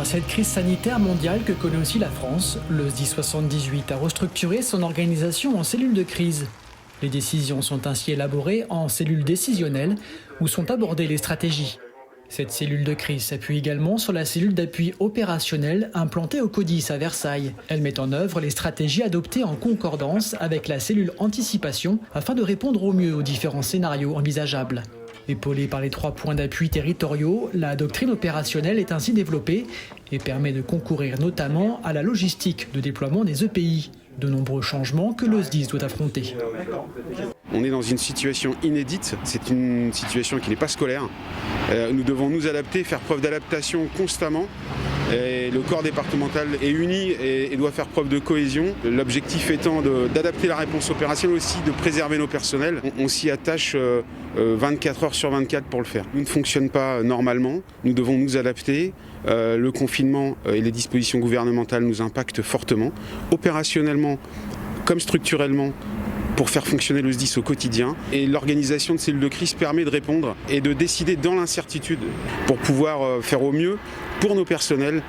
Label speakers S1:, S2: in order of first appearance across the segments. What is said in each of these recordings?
S1: à cette crise sanitaire mondiale que connaît aussi la France, le SDIS 78 a restructuré son organisation en cellules de crise. Les décisions sont ainsi élaborées en cellules décisionnelles où sont abordées les stratégies. Cette cellule de crise s'appuie également sur la cellule d'appui opérationnel implantée au CODIS à Versailles. Elle met en œuvre les stratégies adoptées en concordance avec la cellule anticipation afin de répondre au mieux aux différents scénarios envisageables. Épaulée par les 3 points d'appui territoriaux, la doctrine opérationnelle est ainsi développée et permet de concourir notamment à la logistique de déploiement des EPI. De nombreux changements que le SDIS doit affronter.
S2: On est dans une situation inédite, c'est une situation qui n'est pas scolaire. Nous devons nous adapter, faire preuve d'adaptation constamment. Et le corps départemental est uni et doit faire preuve de cohésion. L'objectif étant d'adapter la réponse opérationnelle, aussi de préserver nos personnels. On s'y attache 24 heures sur 24 pour le faire. Nous ne fonctionnons pas normalement, nous devons nous adapter. Le confinement et les dispositions gouvernementales nous impactent fortement, opérationnellement comme structurellement, pour faire fonctionner le SDIS au quotidien. Et l'organisation de cellules de crise permet de répondre et de décider dans l'incertitude pour pouvoir faire au mieux pour nos personnels,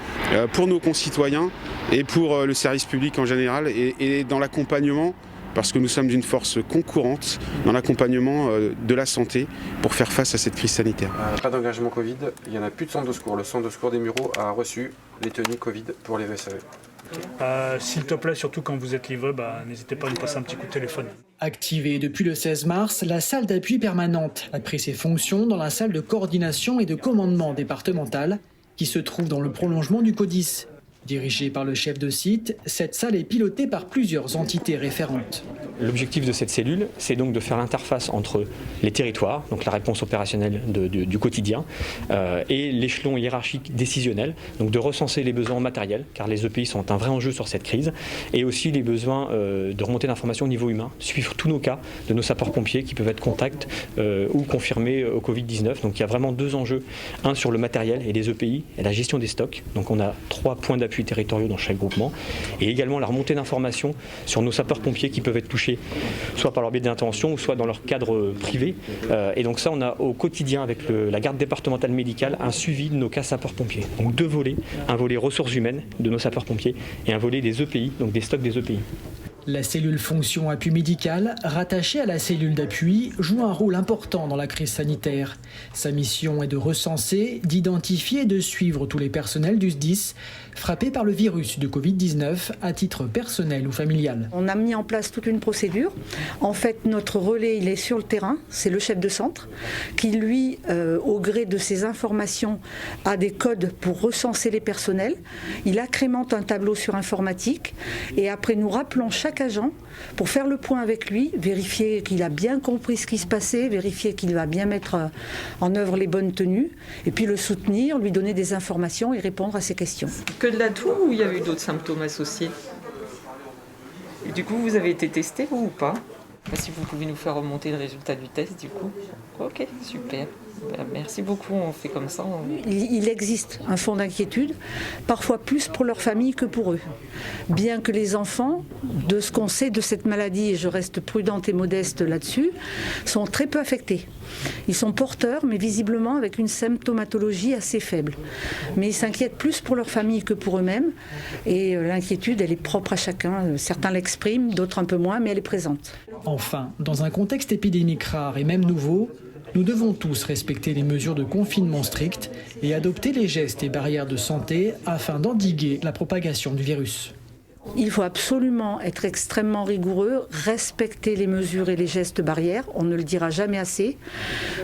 S2: pour nos concitoyens et pour le service public en général et dans l'accompagnement, parce que nous sommes d'une force concurrente dans l'accompagnement de la santé pour faire face à cette crise sanitaire.
S3: Pas d'engagement Covid, il n'y en a plus de centre de secours. Le centre de secours des Mureaux a reçu les tenues Covid pour les VSAV.
S4: S'il te plaît, surtout quand vous êtes livré, n'hésitez pas à nous passer un petit coup de téléphone.
S1: Activée depuis le 16 mars, la salle d'appui permanente a pris ses fonctions dans la salle de coordination et de commandement départementale qui se trouve dans le prolongement du CODIS. Dirigée par le chef de site, cette salle est pilotée par plusieurs entités référentes.
S5: L'objectif de cette cellule, c'est donc de faire l'interface entre les territoires, donc la réponse opérationnelle du quotidien, et l'échelon hiérarchique décisionnel, donc de recenser les besoins matériels, car les EPI sont un vrai enjeu sur cette crise, et aussi les besoins de remontée d'informations au niveau humain, suivre tous nos cas de nos sapeurs-pompiers qui peuvent être contacts ou confirmés au Covid-19. Donc il y a vraiment 2 enjeux, un sur le matériel et les EPI, et la gestion des stocks. Donc on a 3 points d'appui territoriaux dans chaque groupement, et également la remontée d'informations sur nos sapeurs-pompiers qui peuvent être touchés soit par leur biais d'intervention ou soit dans leur cadre privé. Et donc ça, on a au quotidien avec la garde départementale médicale un suivi de nos cas sapeurs-pompiers. Donc 2 volets, un volet ressources humaines de nos sapeurs-pompiers et un volet des EPI, donc des stocks des EPI.
S1: La cellule fonction appui médical, rattachée à la cellule d'appui, joue un rôle important dans la crise sanitaire. Sa mission est de recenser, d'identifier et de suivre tous les personnels du SDIS frappés par le virus de Covid-19 à titre personnel ou familial.
S6: On a mis en place toute une procédure. En fait, notre relais, il est sur le terrain. C'est le chef de centre qui, lui, au gré de ses informations, a des codes pour recenser les personnels. Il agrémente un tableau sur informatique et après, nous rappelons chaque agent pour faire le point avec lui, vérifier qu'il a bien compris ce qui se passait, vérifier qu'il va bien mettre en œuvre les bonnes tenues et puis le soutenir, lui donner des informations et répondre à ses questions.
S7: Que de la toux ou il y a eu d'autres symptômes associés? Et du coup, vous avez été testé, vous, ou pas? Si vous pouvez nous faire remonter le résultat du test, du coup. Ok, super. Merci beaucoup, on fait comme ça.
S6: Il existe un fond d'inquiétude, parfois plus pour leur famille que pour eux. Bien que les enfants, de ce qu'on sait de cette maladie, et je reste prudente et modeste là-dessus, sont très peu affectés. Ils sont porteurs, mais visiblement avec une symptomatologie assez faible. Mais ils s'inquiètent plus pour leur famille que pour eux-mêmes. Et l'inquiétude, elle est propre à chacun. Certains l'expriment, d'autres un peu moins, mais elle est présente.
S1: Enfin, dans un contexte épidémique rare et même nouveau, nous devons tous respecter les mesures de confinement strictes et adopter les gestes et barrières de santé afin d'endiguer la propagation du virus.
S6: Il faut absolument être extrêmement rigoureux, respecter les mesures et les gestes barrières, on ne le dira jamais assez.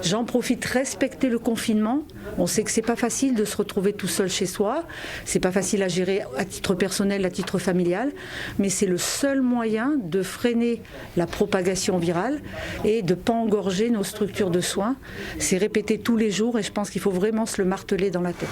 S6: J'en profite, respecter le confinement. On sait que c'est pas facile de se retrouver tout seul chez soi, c'est pas facile à gérer à titre personnel, à titre familial, mais c'est le seul moyen de freiner la propagation virale et de ne pas engorger nos structures de soins. C'est répété tous les jours et je pense qu'il faut vraiment se le marteler dans la tête.